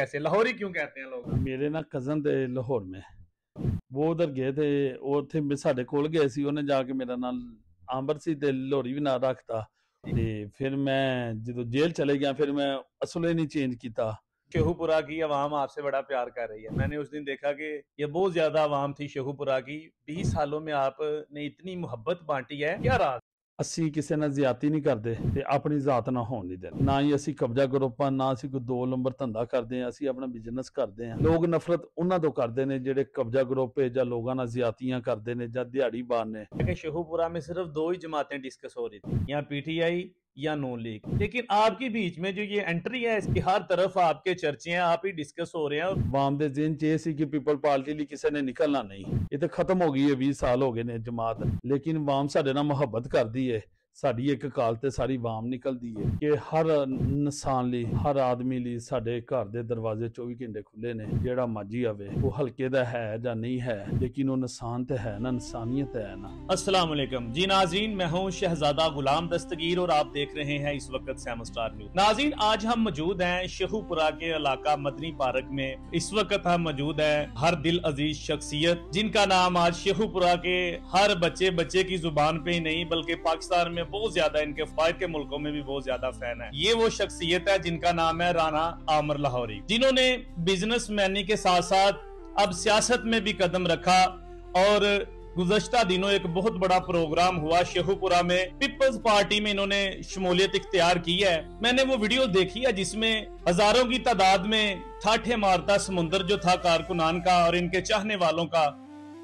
कैसे लाहौरी क्यों कहते हैं लोग? ਮੇਰੇ ਨਾ ਕਜ਼ਨ ਤੇ ਲਾਹੌਰ में वो उधर गए थे ਉਹ ਉੱਥੇ ਸਾਡੇ ਕੋਲ ਗਏ ਸੀ ਉਹਨੇ ਜਾ ਕੇ ਮੇਰਾ ਨਾਲ ਆਂਬਰ ਸੀ ਤੇ ਲੋਹਰੀ ਵੀ ਨਾਲ ਰੱਖਤਾ ਤੇ ਫਿਰ ਮੈਂ ਜਦੋਂ ਜੇਲ੍ਹ ਚਲੇ ਗਿਆ ਫਿਰ मैं असले नहीं चेंज ਕੀਤਾ। शेखुपुरा की आवाम आपसे बड़ा प्यार कर रही है। मैंने उस दिन देखा कि ये बहुत ज्यादा आवाम थी शेखुपुरा की। 20 सालों में आपने इतनी मोहब्बत बांटी है, क्या राज? ਅਸੀਂ ਕਿਸੇ ਨਾਲ ਜ਼ਿਆਦਤੀ ਨਹੀਂ ਕਰਦੇ ਤੇ ਆਪਣੀ ਜ਼ਾਤ ਨਾਲ ਹੋਣ ਨਹੀਂ ਦਿੰਦੇ, ਨਾ ਹੀ ਅਸੀਂ ਕਬਜ਼ਾ ਗਰੁੱਪਾਂ, ਨਾ ਅਸੀਂ ਕੋਈ 2 ਨੰਬਰ ਧੰਦਾ ਕਰਦੇ ਹਾਂ। ਅਸੀਂ ਆਪਣਾ ਬਿਜ਼ਨਸ ਕਰਦੇ ਹਾਂ। ਲੋਕ ਨਫ਼ਰਤ ਉਹਨਾਂ ਤੋਂ ਕਰਦੇ ਨੇ ਜਿਹੜੇ ਕਬਜ਼ਾ ਗਰੁੱਪ ਹੈ ਜਾਂ ਲੋਕਾਂ ਨਾਲ ਜ਼ਿਆਦਤੀਆਂ ਕਰਦੇ ਨੇ ਜਾਂ ਦਿਹਾੜੀਬਾਜ਼ ਨੇ। शेखुपुरा में सिर्फ 2 ही जमातें डिस्कस हो रही थी, या पीटीआई या नून लीग, लेकिन आपके बीच में जो ये एंट्री है इसकी हर तरफ आपके चर्चे हैं, आप ही डिस्कस हो रहे हैं। ਆਵਾਮ ਦੇ ਜ਼ਿਹਨ 'ਚ ਇਹ ਸੀ ਕਿ ਪੀਪਲ ਪਾਰਟੀ ਲਈ ਕਿਸੇ ਨੇ ਨਿਕਲਣਾ ਨਹੀਂ। ਇਹ ਤਾਂ ਖਤਮ ਹੋ ਗਈ ਹੈ, 20 ਸਾਲ ਹੋ ਗਏ ਨੇ ਜਮਾਤ, ਲੇਕਿਨ ਆਵਾਮ ਸਾਡੇ ਨਾਲ ਮੁਹੱਬਤ ਕਰਦੀ ਹੈ। ਸਾਡੀ ਇੱਕ ਕਾਲ ਤੇ ਸਾਰੀ ਆਵਾਮ ਨਿਕਲਦੀ ਹੈ ਕਿ ਹਰ ਇਨਸਾਨ ਲਈ, ਹਰ ਆਦਮੀ ਲਈ ਸਾਡੇ ਘਰ ਦੇ ਦਰਵਾਜ਼ੇ 24 ਘੰਟੇ ਖੁੱਲੇ ਨੇ। ਜਿਹੜਾ ਮਰਜੀ ਆਵੇ, ਉਹ ਹਲਕੇ ਦਾ ਹੈ ਜਾਂ नहीं है, लेकिन वो इंसान तो है ना, इंसानियत है ना। अस्सलाम वालेकुम जी नाज़रीन, मैं हूं शहजादा गुलाम दस्तगीर और आप देख रहे हैं इस वक्त सैम स्टार न्यूज़। नाज़रीन, आज हम मौजूद हैं शेखुपुरा के इलाका मदनी पार्क में। इस वक्त हम मौजूद हैं हर दिल अजीज शख्सियत जिनका नाम आज शेखुपुरा के हर बच्चे की जुबान पे ही नहीं बल्कि पाकिस्तान में बहुत ज्यादा, इनके फाइट के मुल्कों में भी बहुत ज्यादा फैन है। ये वो शख्सियत है जिनका नाम है राना आमर लाहौरी, जिन्होंने बिजनेस मैनी के साथ साथ अब सियासत में भी कदम रखा। और गुज़श्ता दिनों एक बहुत बड़ा प्रोग्राम हुआ शेखुपुरा में, पीपल्स पार्टी में इन्होंने शमूलियत इख्तियार की है। मैंने वो वीडियो देखी है जिसमें हजारों की तादाद में ठाठे मारता समुंदर जो था कारकुनान का और इनके चाहने वालों का,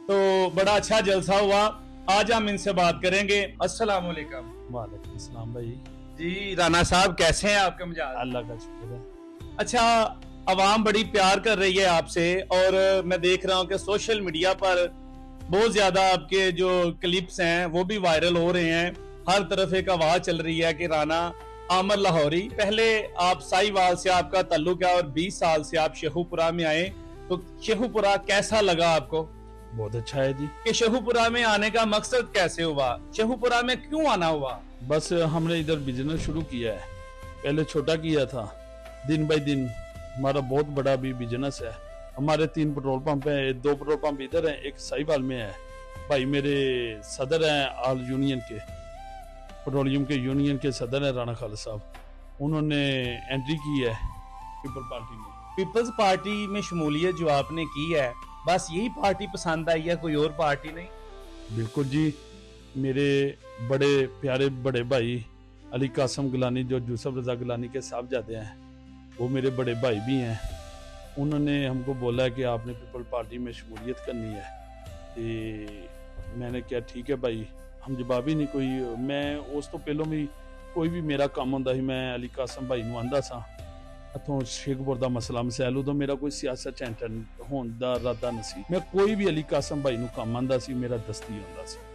तो बड़ा अच्छा जलसा हुआ। आज हम इनसे बात करेंगे। अस्सलाम वालेकुम। वालेकुम अस्सलाम भाई जी राना साहब, कैसे हैं? आपके मिजाज? अल्लाह का शुक्र है। अच्छा, आवाम बड़ी प्यार कर रही है आपसे और मैं देख रहा हूँ कि सोशल मीडिया पर बहुत ज्यादा आपके जो क्लिप्स हैं वो भी वायरल हो रहे हैं। हर तरफ एक आवाज चल रही है कि राना आमर लाहौरी। पहले आप साहिवाल से आपका ताल्लुक है और 20 साल से आप शेखुपुरा में आए, तो शेखुपुरा कैसा लगा आपको? बहुत अच्छा है जी। कि शेखुपुरा में आने का मकसद कैसे हुआ? शेखुपुरा में क्यों आना हुआ? बस हमने इधर बिजनेस शुरू किया है, पहले छोटा किया था, दिन बाई दिन हमारा बहुत बड़ा भी बिजनेस है। हमारे 3 पेट्रोल पंप हैं, 2 पेट्रोल पंप इधर हैं, एक साहिवाल में है। भाई मेरे सदर हैं ऑल यूनियन के, पेट्रोलियम के यूनियन के सदर हैं राना खालिद साहब, उन्होंने एंट्री की है पीपल पार्टी में। पीपल्स पार्टी में शमूलियत जो आपने की है, बस यही पार्टी पसंद आई है, कोई और पार्टी नहीं? बिल्कुल जी, मेरे बड़े प्यारे बड़े भाई अली कासम गिलानी जो यूसुफ रजा गिलानी के साहबजादे हैं, वो मेरे बड़े भाई भी हैं। उन्होंने हमको बोला है कि आपने पीपल पार्टी में शमूलियत करनी है। तो मैंने कहा ठीक है भाई, हम जवाब ही नहीं कोई। मैं उस तो पहलों भी कोई भी मेरा काम होंदा ही मैं अली कासम भाई नूं आंदा सा इथों शेखपुर का मसला मसैल, उदों मेरा कोई सियासत च एंटर होने का इरादा नहीं सी। मैं कोई भी अली कासम भाई नूं काम आंदा सी, मेरा दस्ती होंदा सी।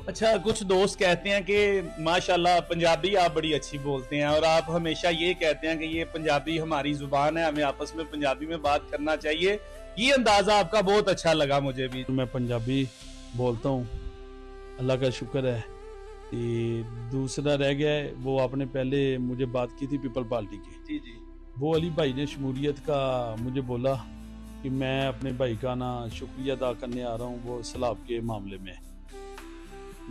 अच्छा, कुछ दोस्त कहते हैं कि माशाल्लाह पंजाबी आप बड़ी अच्छी बोलते हैं और आप हमेशा ये कहते हैं कि ये पंजाबी हमारी जुबान है, हमें आपस में पंजाबी में बात करना चाहिए। ये अंदाजा आपका बहुत अच्छा लगा मुझे भी। मैं पंजाबी बोलता हूँ, अल्लाह का शुक्र है। दूसरा रह गया है, वो आपने पहले मुझे बात की थी पीपल पार्टी की। जी जी। वो अली भाई ने शमूलियत का मुझे बोला कि मैं अपने भाई का ना शुक्रिया अदा करने आ रहा हूँ वो सलाब के मामले में।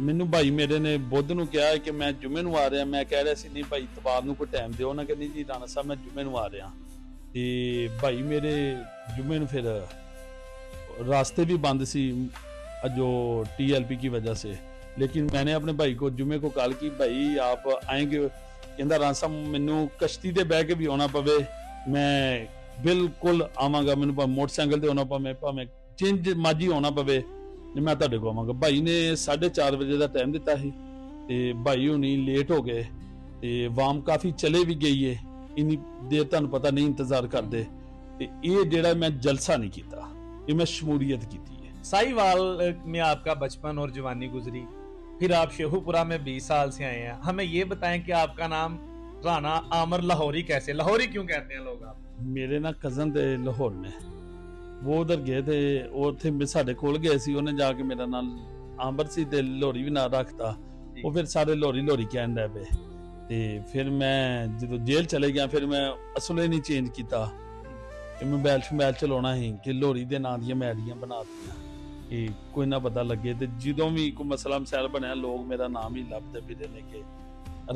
मैनू भाई मेरे ने बुध नूं कहा है कि मैं जुमे नूं आ रहा। मैं कह रहा सी नहीं भाई इतवार नूं कोई टाइम दिओ ना, कहनी जी राना साहब मैं जुमे नूं आ रहा। ते भाई मेरे जुमे नूं फिर रास्ते भी बंद सी जो TLP की वजह से, लेकिन मैंने अपने भाई को जुमे को कॉल की, भाई आप आएंगे? कहता राना साहब मैनू कश्ती ते बह के भी आना पवे, मैं बिल्कुल आवांगा, मैनू भावें मोटरसाइकिल ते आना पवे, भावें जिंज मर्जी आना पवे, मैं तुहाडे कोल आवांगा। भाई ने 4:30 बजे का टाइम दिता ही ते भाई हुणी लेट हो गए ते वाम काफ़ी चले भी गई है, इन्नी देर तुहानू पता नहीं इंतजार करते। ते ये जेड़ा मैं जलसा नहीं कीता, ये मैं शमूलियत कीती है। साहिवाल में आपका बचपन और जवानी गुजरी, फिर आप शेखुपुरा में 20 साल से आए हैं। हमें ये बताएं कि आपका नाम राना आमर लाहौरी कैसे, लाहौरी क्यों कहते हैं लोग? आप मेरे ना कजन थे लाहौर में, वो उधर गए थे, उत्थे साडे कोल गए सी, उन्हें जाके मेरा नाल आंबर सी ते लोहरी भी ना रखता। वो फिर सारे लोहरी लोहरी कहन लग पे ते फिर मैं जो जेल चले गया फिर मैं असले नहीं चेंज किया। ਕਿ ਮੋਬਾਈਲ ਸ਼ਮੈਲ ਚਲਾਉਣਾ ਸੀ ਕਿ ਲੋਹੜੀ ਦੇ ਨਾਂ ਦੀਆਂ ਮੈਡੀਆਂ ਬਣਾ ਦਿੱਤੀਆਂ ਕਿ ਕੋਈ ਨਾ ਪਤਾ ਲੱਗੇ। ਤੇ ਜਦੋਂ ਵੀ ਕੋਈ ਮਸਲਾ ਮਸੈਲ ਬਣਿਆ ਲੋਕ ਮੇਰਾ ਨਾਮ ਹੀ ਲੱਭਦੇ ਫਿਰਦੇ ਨੇ ਕਿ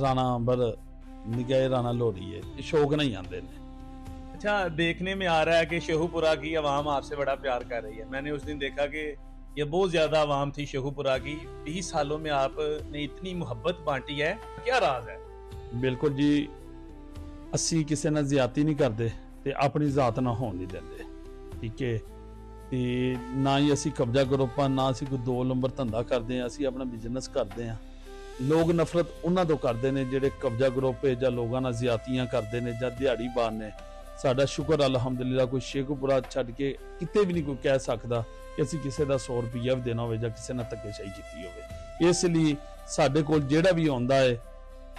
ਰਾਣਾ ਅੰਬਰ ਨਿਗਾਹ ਰਾਣਾ लोहड़ी है, शौक नहीं आते हैं। अच्छा, देखने में आ रहा है कि शेखुपुरा की आवाम आपसे बड़ा प्यार कर रही है। मैंने उस दिन देखा कि ये बहुत ज्यादा आवाम थी शेखुपुरा की। 20 सालों में आपने इतनी मोहब्बत बांटी है, क्या राज है? बिल्कुल जी, असी किसी नाल ज्यादती नहीं करते ते अपनी जात ना होने नहीं देंगे, ठीक है। ते ना ही असी कब्जा ग्रुप ना असी कोई 2 नंबर धंधा करते हैं, असी अपना बिजनेस करते हैं। लोग नफरत उन्हां तो करते हैं जिहड़े कब्जा ग्रुप है जां लोगां नाल ज्यादतियां करते हैं जां दिहाड़ीबाज ने। साडा शुक्र अलहमदुलिल्लाह कोई शेखुपुरा छड्ड के किते भी नहीं कोई कह सकदा कि असीं किसी दा 100 रुपया भी देना होवे जां किसी नाल धक्केशाही कीती होवे। इसलिए साडे कोल जिहड़ा भी आउंदा है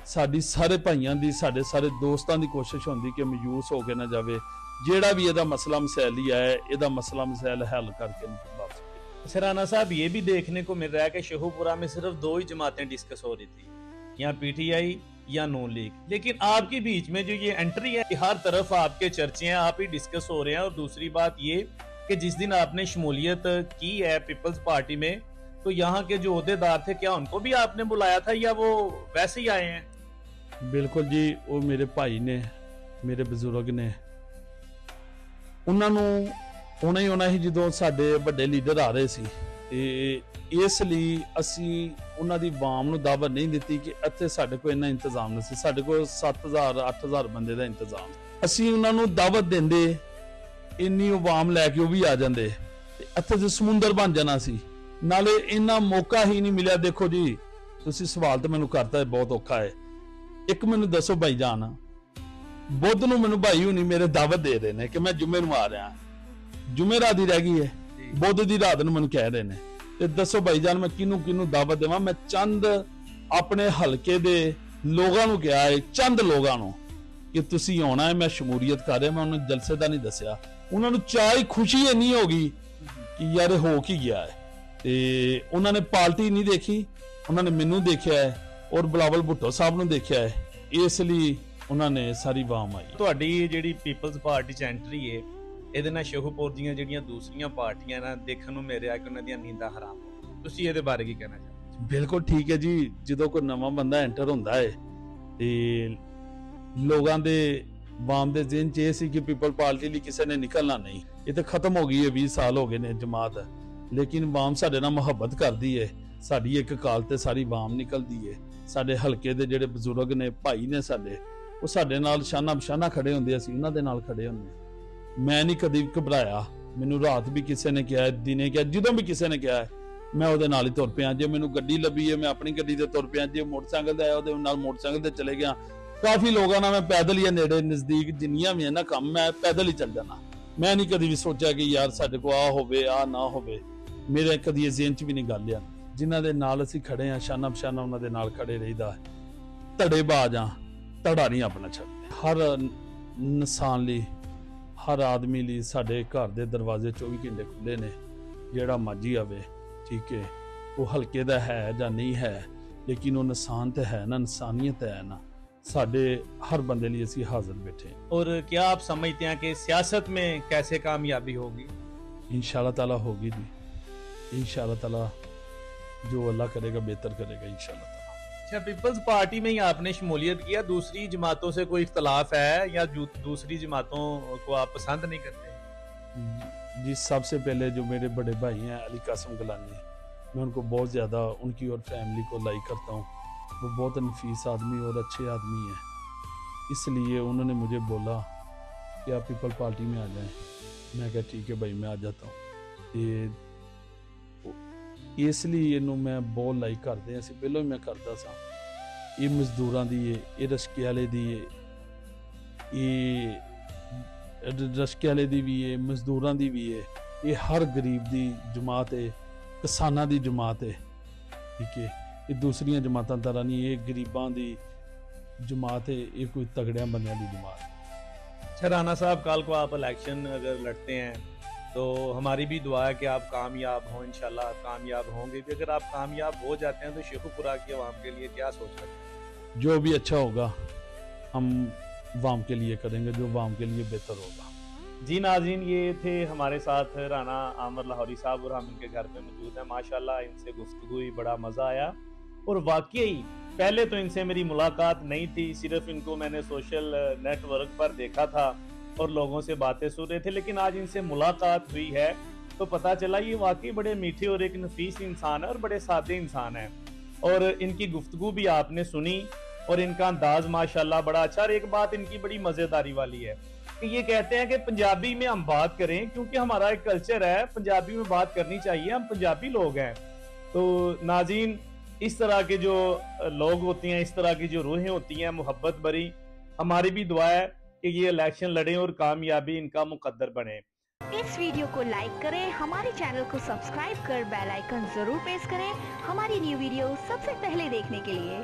साडी सारे भाइयां दी साडे सारे दोस्तां दी कोशिश हुंदी कि मायूस हो के ना जावे, जिहड़ा भी इहदा मसला मसैल ही है इहदा मसला मसैल हल करके वापस। अच्छा राना साहब, ये भी देखने को मिल रहा है कि शेखुपुरा में सिर्फ 2 ही जमातें डिस्कस हो रही थी, या पीटीआई या नून लीग, लेकिन आपके बीच में जो ये एंट्री है, हर तरफ आपके चर्चे हैं, आप ही डिस्कस हो रहे हैं। और दूसरी बात ये कि जिस दिन आपने शमूलियत की है पीपल्स पार्टी में, तो यहाँ के जो ओहदेदार थे क्या उनको भी आपने बुलाया था या वो वैसे ही आए हैं? बिल्कुल जी, वो मेरे भाई ने मेरे बजुर्ग ने उन्होंने होना ही ਜਦੋਂ ਸਾਡੇ ਵੱਡੇ ਲੀਡਰ ਆ ਰਹੇ ਸੀ ਤੇ ਇਸ ਲਈ ਅਸੀਂ ਉਹਨਾਂ ਦੀ ਆਵਾਮ ਨੂੰ ਦਾਵਤ ਨਹੀਂ ਦਿੱਤੀ ਕਿ ਇੱਥੇ ਸਾਡੇ ਕੋਲ ਇੰਨਾ ਇੰਤਜ਼ਾਮ ਨਹੀਂ ਸੀ। ਸਾਡੇ ਕੋਲ 7000 8000 ਬੰਦੇ ਦਾ ਇੰਤਜ਼ਾਮ, ਅਸੀਂ ਉਹਨਾਂ ਨੂੰ ਦਾਵਤ ਦਿੰਦੇ ਇੰਨੀ ਆਵਾਮ ਲੈ ਕੇ ਉਹ ਵੀ ਆ ਜਾਂਦੇ ਤੇ ਇੱਥੇ ਜੇ ਸਮੁੰਦਰ ਬਣ ਜਾਣਾ ਸੀ। ਨਾਲੇ ਇੰਨਾ ਮੌਕਾ ਹੀ ਨਹੀਂ ਮਿਲਿਆ। ਦੇਖੋ ਜੀ, ਤੁਸੀਂ ਸਵਾਲ ਤਾਂ ਮੈਨੂੰ ਕਰਤਾ ਹੈ, ਬਹੁਤ ਔਖਾ ਹੈ। ਇੱਕ ਮੈਨੂੰ ਦੱਸੋ ਭਾਈ ਜਾਨ, ਬੁੱਧ ਨੂੰ ਮੈਨੂੰ ਭਾਈ ਹੁਣੀ ਮੇਰੇ ਦਾਵਤ ਦੇ ਰਹੇ ਨੇ ਕਿ ਮੈਂ ਜੁਮੇ ਨੂੰ ਆ ਰਿਹਾ, ਜੁਮੇ ਰਾਤ ਹੀ ਰਹਿ ਗਈ ਹੈ, ਬੁੱਧ ਦੀ ਰਾਤ ਨੂੰ ਮੈਨੂੰ ਕਹਿ ਰਹੇ ਨੇ, ਤੇ ਦੱਸੋ ਭਾਈ ਜਾਨ ਮੈਂ ਕਿਹਨੂੰ ਦਾਵਤ ਦੇਵਾਂ? ਮੈਂ ਚੰਦ ਆਪਣੇ ਹਲਕੇ ਦੇ ਲੋਕਾਂ ਨੂੰ ਕਿਹਾ ਹੈ, ਚੰਦ ਲੋਕਾਂ ਨੂੰ ਕਿ ਤੁਸੀਂ ਆਉਣਾ ਹੈ, ਮੈਂ ਸ਼ਮੂਲੀਅਤ ਕਰ ਰਿਹਾ। ਮੈਂ ਉਹਨੂੰ ਜਲਸੇ ਦਾ ਨਹੀਂ ਦੱਸਿਆ। ਉਹਨਾਂ ਨੂੰ ਚਾਹ ਖੁਸ਼ੀ ਇੰਨੀ ਹੋ ਗਈ ਕਿ ਯਾਰ ਇਹ ਹੋ ਕੀ ਗਿਆ ਹੈ। ਤੇ ਉਹਨਾਂ ਨੇ ਪਾਰਟੀ ਨਹੀਂ ਦੇਖੀ, ਉਹਨਾਂ ਨੇ ਮੈਨੂੰ ਦੇਖਿਆ ਹੈ ਔਰ ਬਲਾਵਲ ਭੁੱਟੋ ਸਾਹਿਬ ਨੂੰ ਦੇਖਿਆ ਹੈ, ਇਸ ਲਈ ਉਹਨਾਂ ਨੇ ਸਾਰੀ ਆਵਾਮ ਆਈ। ਤੁਹਾਡੀ ਜਿਹੜੀ ਪੀਪਲਸ ਪਾਰਟੀ ਚ ਐਂਟਰੀ ਹੈ, ਇਹਦੇ ਨਾਲ ਸ਼ੇਖੂਪੁਰ ਦੀਆਂ ਜਿਹੜੀਆਂ ਦੂਸਰੀਆਂ ਪਾਰਟੀਆਂ ਨਾ ਦੇਖਣ ਨੂੰ ਮਿਲ ਰਿਹਾ ਕਿ ਉਹਨਾਂ ਦੀਆਂ ਨੀਂਦਾਂ ਹਰਾਮ ਹੋ। ਤੁਸੀਂ ਇਹਦੇ ਬਾਰੇ ਕੀ ਕਹਿਣਾ ਚਾਹੁੰਦੇ? ਬਿਲਕੁਲ ਠੀਕ ਹੈ ਜੀ, ਜਦੋਂ ਕੋਈ ਨਵਾਂ ਬੰਦਾ ਐਂਟਰ ਹੁੰਦਾ ਹੈ ਤੇ ਲੋਕਾਂ ਦੇ ਆਵਾਮ ਦੇ ਜ਼ਿਹਨ 'ਚ ਇਹ ਸੀ ਕਿ ਪੀਪਲ ਪਾਰਟੀ ਲਈ ਕਿਸੇ ਨੇ ਨਿਕਲਣਾ ਨਹੀਂ। ਇਹ ਤਾਂ ਖਤਮ ਹੋ ਗਈ ਹੈ, 20 ਸਾਲ ਹੋ ਗਏ ਨੇ ਜਮਾਤ, ਲੇਕਿਨ ਆਵਾਮ ਸਾਡੇ ਨਾਲ ਮੁਹੱਬਤ ਕਰਦੀ ਹੈ। ਸਾਡੀ ਇੱਕ ਕਾਲ ਤੇ ਸਾਰੀ ਆਵਾਮ ਨਿਕਲਦੀ ਹੈ। ਸਾਡੇ ਹਲਕੇ ਦੇ ਜਿਹੜੇ ਬਜ਼ੁਰਗ ਨੇ, ਭਾਈ ਨੇ ਸਾਡੇ, ਉਹ ਸਾਡੇ ਨਾਲ ਸ਼ਾਨਾ ਬਸ਼ਾਨਾ ਖੜੇ ਹੁੰਦੇ, ਅਸੀਂ ਉਹਨਾਂ ਦੇ ਨਾਲ ਖੜੇ ਹੁੰਦੇ। ਮੈਂ ਨਹੀਂ ਕਦੀ ਘਬਰਾਇਆ। ਮੈਨੂੰ ਰਾਤ ਵੀ ਕਿਸੇ ਨੇ ਕਿਹਾ, ਦਿਨੇ ਕਿਹਾ, ਜਦੋਂ ਵੀ ਕਿਸੇ ਨੇ ਕਿਹਾ ਮੈਂ ਉਹਦੇ ਨਾਲ ਹੀ ਤੁਰ ਪਿਆ। ਜੇ ਮੈਨੂੰ ਗੱਡੀ ਲੱਭੀ ਹੈ ਮੈਂ ਆਪਣੀ ਗੱਡੀ ਤੇ ਤੁਰ ਪਿਆ, ਜੇ ਮੋਟਰਸਾਈਕਲ ਤੇ ਆਇਆ ਉਹਦੇ ਨਾਲ ਮੋਟਰਸਾਈਕਲ ਤੇ ਚਲੇ ਗਿਆ। ਕਾਫੀ ਲੋਕਾਂ ਨਾਲ ਮੈਂ ਪੈਦਲ ਹੀ ਨੇੜੇ ਨਜ਼ਦੀਕ ਜਿੰਨੀਆਂ ਵੀ ਹੈ ਨਾ ਕੰਮ, ਮੈਂ ਪੈਦਲ ਹੀ ਚੱਲ ਜਾਣਾ। ਮੈਂ ਨਹੀਂ ਕਦੀ ਵੀ ਸੋਚਿਆ ਕਿ ਯਾਰ ਸਾਡੇ ਕੋਲ ਆ ਹੋਵੇ ਆ ਨਾ ਹੋਵੇ। ਮੇਰੇ ਕਦੀ ਇਹ ਜ਼ਿਹਨ 'ਚ ਵੀ ਨਹੀਂ ਗੱਲ ਆ। ਜਿਨ੍ਹਾਂ ਦੇ ਨਾਲ ਅਸੀਂ ਖੜੇ ਆ ਸ਼ਾਨਾ ਬਸ਼ਾਨਾ ਉਹਨਾਂ ਦੇ ਨਾਲ ਖੜੇ ਰਹੀਦਾ। ਧੜੇਬਾਜ਼ ਆ, ਧੜਾ ਨਹੀਂ ਆਪਣਾ ਛੱਡਦੇ। ਹਰ ਇਨਸਾਨ ਲਈ, ਹਰ ਆਦਮੀ ਲਈ ਸਾਡੇ ਘਰ ਦੇ ਦਰਵਾਜ਼ੇ 24 ਘੰਟੇ ਖੁੱਲੇ ਨੇ। ਜਿਹੜਾ ਮਰਜੀ ਆਵੇ, ਠੀਕ ਹੈ, ਉਹ ਹਲਕੇ ਦਾ ਹੈ ਜਾਂ ਨਹੀਂ ਹੈ, ਲੇਕਿਨ ਉਹ ਇਨਸਾਨ ਤੇ ਹੈ ਨਾ, ਇਨਸਾਨੀਅਤ ਹੈ ਨਾ। साढ़े हर बंदे लिए असी हाजिर बैठे। और क्या आप समझते हैं कि सियासत में कैसे कामयाबी होगी? इंशाल्लाह ताला होगी जी, इंशाल्लाह ताला जो अल्लाह करेगा बेहतर करेगा इंशाल्लाह ताला। अच्छा, पीपल्स पार्टी में ही आपने शमूलियत किया, दूसरी जमातों से कोई इख्तलाफ है या दूसरी जमातों को आप पसंद नहीं करते? जी, सबसे पहले जो मेरे बड़े भाई हैं अली कासम गलानी, मैं उनको बहुत ज़्यादा, उनकी और फैमिली को लाइक करता हूँ। वो बहुत नफीस आदमी और अच्छे आदमी है, इसलिए उन्होंने मुझे बोला कि आप पीपल पार्टी में आ जाएं। मैं कहा ठीक है भाई, मैं आ जाता हूँ। इसलिए इनू मैं बहुत लाइक करते हैं, पहलों ही मैं करता सा। ये मजदूरों की है, ये रशके वाले की है, ये रशके वाले की भी है, मजदूरों की भी है, ये हर गरीब की जमात है, किसानों की जमात है, ठीक है। ये दूसरिया जमातां तरह नहीं, ये गरीबां दी जमात है, ये कोई तगड़ियां बंदियां दी जमात। अच्छा राना साहब, कल को आप इलेक्शन अगर लड़ते हैं तो हमारी भी दुआ है कि आप कामयाब हों, इंशाल्लाह आप कामयाब होंगे भी। अगर आप कामयाब हो जाते हैं तो शेखुपुरा की आवाम के लिए क्या सोच रहे हैं? जो भी अच्छा होगा हम आवाम के लिए करेंगे, जो आवाम के लिए बेहतर होगा। जी नाज़रीन, ये थे हमारे साथ राना आमर लाहौरी साहब और हम इनके घर पे मौजूद हैं। माशाल्लाह इनसे गुफ्तगू हुई, बड़ा मज़ा आया। और वाकई पहले तो इनसे मेरी मुलाकात नहीं थी, सिर्फ इनको मैंने सोशल नेटवर्क पर देखा था और लोगों से बातें सुन रहे थे, लेकिन आज इनसे मुलाकात हुई है तो पता चला ये वाकई बड़े मीठे और एक नफीस इंसान है और बड़े सादे इंसान है। और इनकी गुफ्तगू भी आपने सुनी और इनका अंदाज माशाल्लाह बड़ा अच्छा। और एक बात इनकी बड़ी मज़ेदारी वाली है कि ये कहते हैं कि पंजाबी में हम बात करें, क्योंकि हमारा एक कल्चर है, पंजाबी में बात करनी चाहिए, हम पंजाबी लोग हैं। तो नाज़रीन, इस तरह के जो लोग होते हैं, इस तरह की जो रूहें होती हैं मोहब्बत भरी, हमारी भी दुआ है कि ये इलेक्शन लड़ें और कामयाबी इनका मुकद्दर बने। इस वीडियो को लाइक करें, हमारे चैनल को सब्सक्राइब कर बेल आइकन जरूर प्रेस करें हमारी न्यू वीडियो सबसे पहले देखने के लिए।